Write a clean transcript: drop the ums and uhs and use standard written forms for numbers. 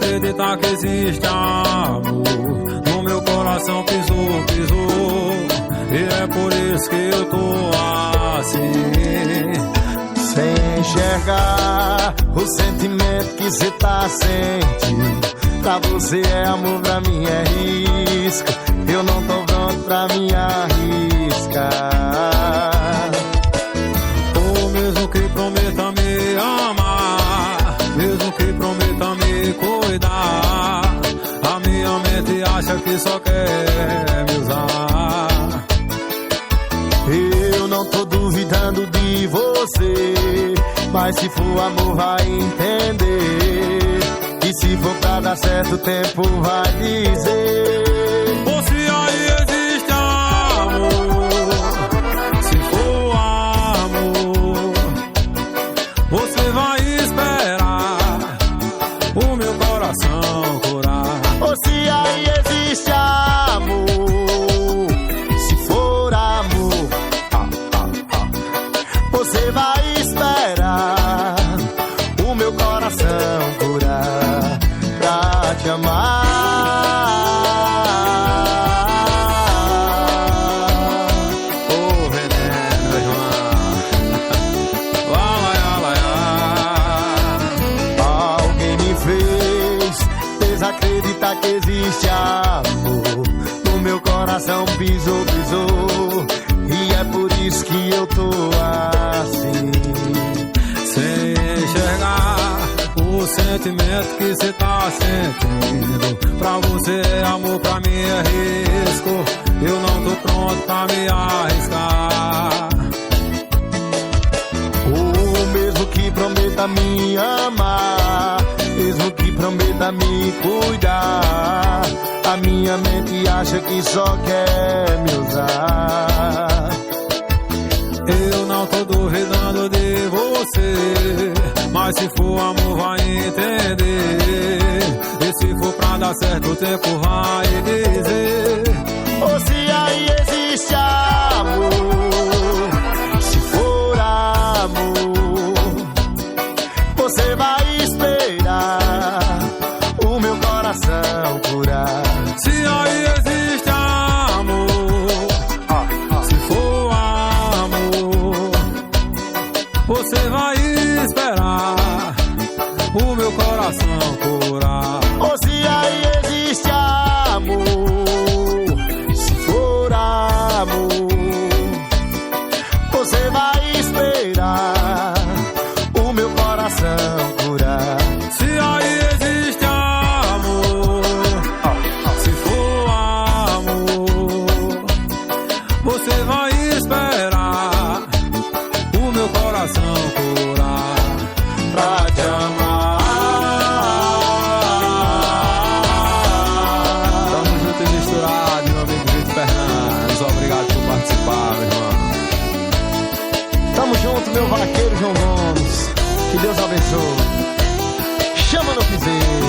acreditar que existe amor. No meu coração pisou, pisou, e é por isso que eu tô assim. Sem enxergar o sentimento que cê tá sentindo. Pra você é amor, pra mim é risco. Eu não tô pronto pra me arriscar. Ou mesmo que prometa me amar, mesmo que prometa me cuidar, a minha mente acha que só quer me usar. Eu não tô duvidando de você, mas se for amor vai entender. E se for pra dar certo, o tempo vai dizer. Ou se aí existe amor, se for amor, você vai esperar o meu coração curar. Ou se aí existe amor, se for amor, você vai esperar o meu coração curar pra te amar. Ô veneno, irmão, Alguém me fez desacreditar que existe amor. No meu coração pisou, pisou, e é por isso que eu tô assim. sem enxergar o sentimento que cê tá sentindo. Pra você é amor, pra mim é risco. Eu não tô pronto pra me arriscar. Ou mesmo que prometa me amar, mesmo que prometa me cuidar, a minha mente acha que só quer me usar. Eu não tô duvidando de você, mas se for amor vai entender. E se for pra dar certo, o tempo vai dizer. Ou se aí existe amor, se for amor, você vai esperar o meu coração curar. Se aí existe amor, se for amor, você vai esperar o meu coração curar. Ou se aí existe amor, se for amor, você vai esperar o meu coração curar. Se aí existe amor, se for amor, você vai esperar o meu coração curar pra te amar. Tamo junto e misturado, meu amigo Vitor Fernandes. Obrigado por participar, meu irmão. Tamo junto, meu vaqueiro João Gomes. Que Deus abençoe. Chama no piseiro.